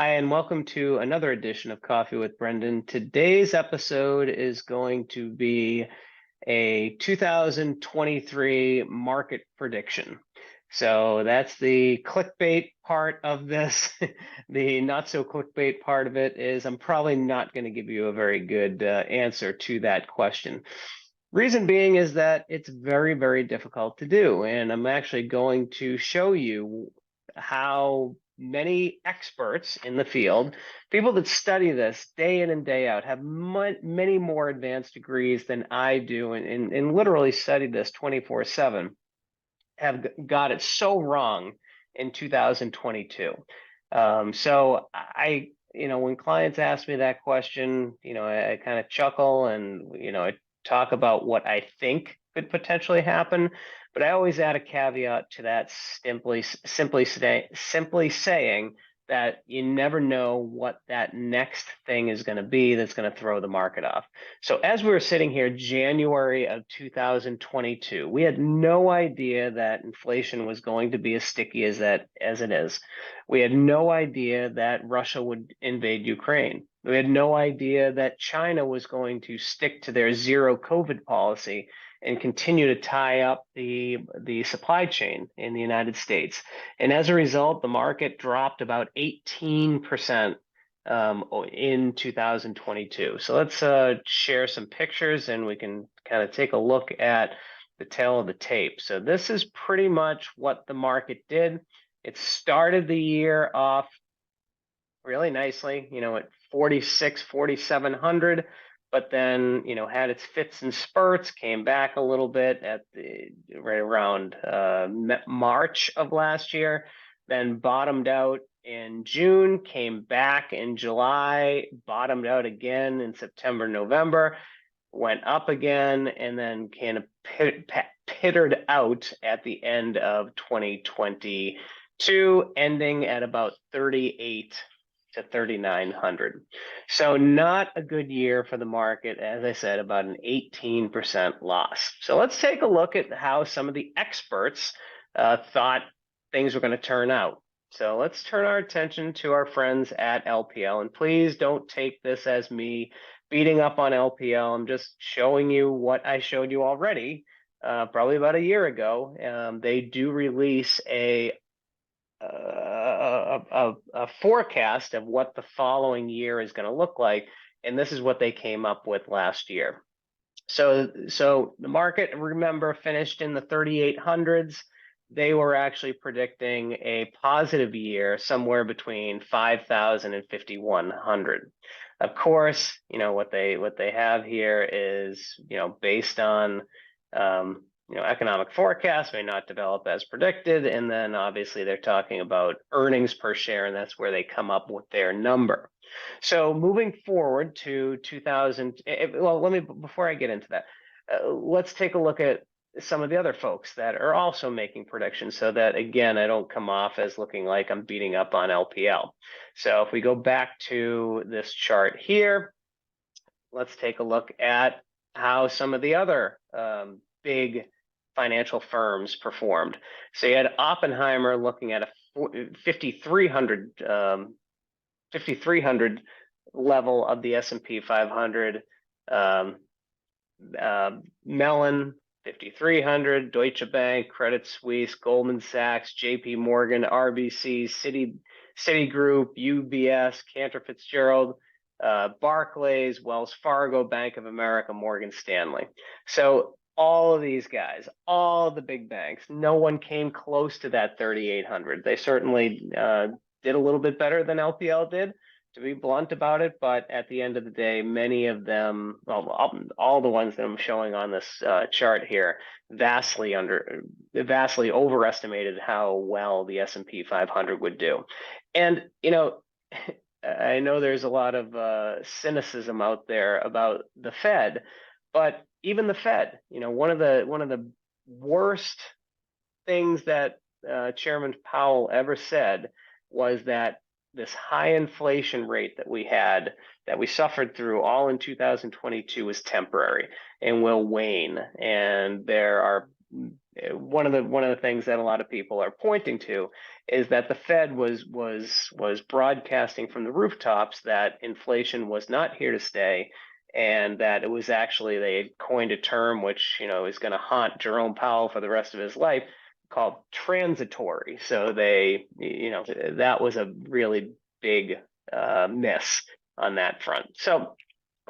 Hi, and welcome to another edition of Coffee with Brendan. Today's episode is going to be a 2023 market prediction. So that's the clickbait part of this. The not so clickbait part of it is I'm probably not going to give you a very good answer to that question. Reason being is that it's very, very difficult to do. And I'm actually going to show you how many experts in the field, people that study this day in and day out, have many more advanced degrees than I do and literally study this 24/7, have got it so wrong in 2022. So when clients ask me that question, I kind of chuckle and, I talk about what I think could potentially happen, but I always add a caveat to that, simply saying that you never know what that next thing is going to be that's going to throw the market off. So as we were sitting here, January of 2022, we had no idea that inflation was going to be as sticky as it is. We had no idea that Russia would invade Ukraine. We had no idea that China was going to stick to their zero COVID policy and continue to tie up the supply chain in the United States. And as a result, the market dropped about 18% in 2022. So let's share some pictures and we can kind of take a look at the tail of the tape. So this is pretty much what the market did. It started the year off really nicely, at 4,700, but then, had its fits and spurts, came back a little bit at right around March of last year, then bottomed out in June, came back in July, bottomed out again in September, November, went up again, and then kind of pittered out at the end of 2022, ending at about 38 to 3,900. So not a good year for the market. As I said, about an 18% loss. So let's take a look at how some of the experts thought things were going to turn out. So let's turn our attention to our friends at LPL. And please don't take this as me beating up on LPL. I'm just showing you what I showed you already, probably about a year ago. They do release a forecast of what the following year is going to look like, and this is what they came up with last year. So the market, remember, finished in the 3,800s. They were actually predicting a positive year somewhere between 5,000 and 5,100. Of course, what they have here is based on economic forecasts may not develop as predicted. And then obviously they're talking about earnings per share, and that's where they come up with their number. So moving forward to 2000, well, before I get into that, let's take a look at some of the other folks that are also making predictions so that, again, I don't come off as looking like I'm beating up on LPL. So if we go back to this chart here, let's take a look at how some of the other big financial firms performed. So you had Oppenheimer looking at a 5,300 level of the S&P 500. Mellon 5,300, Deutsche Bank, Credit Suisse, Goldman Sachs, JP Morgan, RBC, Citigroup, UBS, Cantor Fitzgerald, Barclays, Wells Fargo, Bank of America, Morgan Stanley. So all of these guys, all the big banks, no one came close to that 3,800. They certainly did a little bit better than LPL did, to be blunt about it. But at the end of the day, many of them, well, all the ones that I'm showing on this chart here, vastly overestimated how well the S&P 500 would do. And, I know there's a lot of cynicism out there about the Fed, but even the Fed, one of the worst things that Chairman Powell ever said was that this high inflation rate that we suffered through all in 2022 is temporary and will wane. And one of the things that a lot of people are pointing to is that the Fed was broadcasting from the rooftops that inflation was not here to stay, and that it was actually, they had coined a term which is going to haunt Jerome Powell for the rest of his life, called transitory. So that was a really big miss on that front. So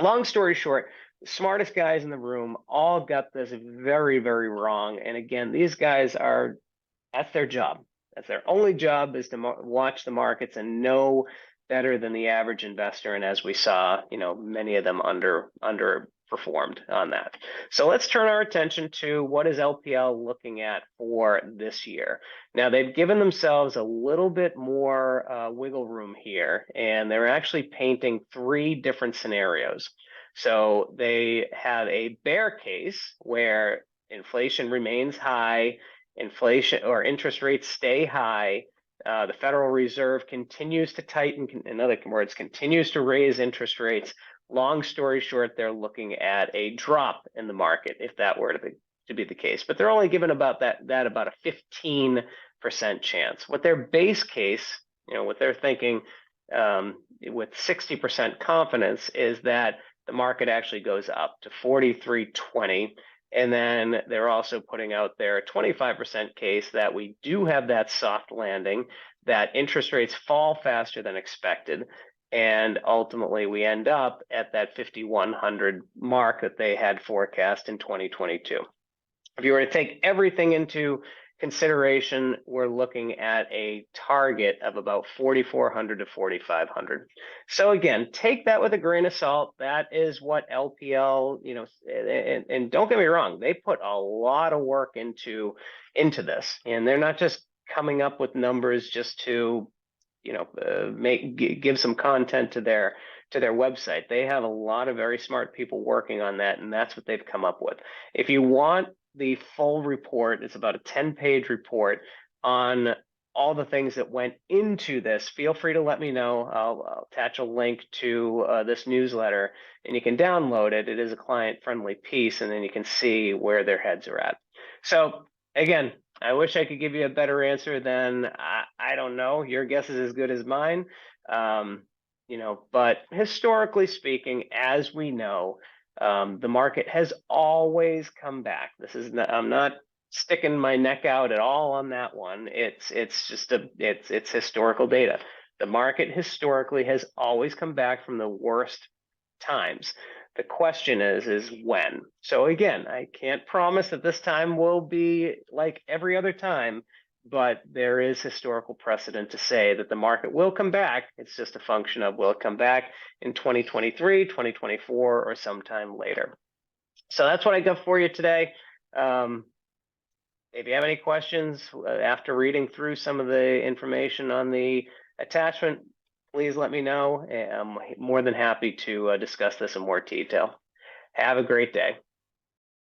long story short, the smartest guys in the room all got this very, very wrong. And again, these guys that's their job. That's their only job, is to watch the markets and know better than the average investor. And as we saw, many of them underperformed on that. So let's turn our attention to what is LPL looking at for this year. Now, they've given themselves a little bit more wiggle room here, and they're actually painting 3 different scenarios. So they have a bear case where inflation remains high, inflation or interest rates stay high, the Federal Reserve continues to tighten, in other words, continues to raise interest rates. Long story short, they're looking at a drop in the market if that were to be the case. But they're only given about about a 15% chance. What their base case, what they're thinking with 60% confidence, is that the market actually goes up to 43.20. And then they're also putting out their 25% case that we do have that soft landing, that interest rates fall faster than expected, and ultimately we end up at that 5,100 mark that they had forecast in 2022. If you were to take everything into consideration, we're looking at a target of about 4,400 to 4,500. So again, take that with a grain of salt. That is what LPL, and don't get me wrong, they put a lot of work into this, and they're not just coming up with numbers just to, give some content to their website. They have a lot of very smart people working on that, and that's what they've come up with. If you want the full report, it's about a 10-page report on all the things that went into this, feel free to let me know. I'll attach a link to this newsletter, and you can download it. It is a client-friendly piece, and then you can see where their heads are at. So again, I wish I could give you a better answer than I don't know. Your guess is as good as mine. But historically speaking, as we know, the market has always come back. I'm not sticking my neck out at all on that one. It's just it's historical data. The market historically has always come back from the worst times. The question is when. So again, I can't promise that this time will be like every other time, but there is historical precedent to say that the market will come back. It's just a function of, will it come back in 2023, 2024, or sometime later. So that's what I got for you today. If you have any questions after reading through some of the information on the attachment, please let me know. I'm more than happy to discuss this in more detail. Have a great day.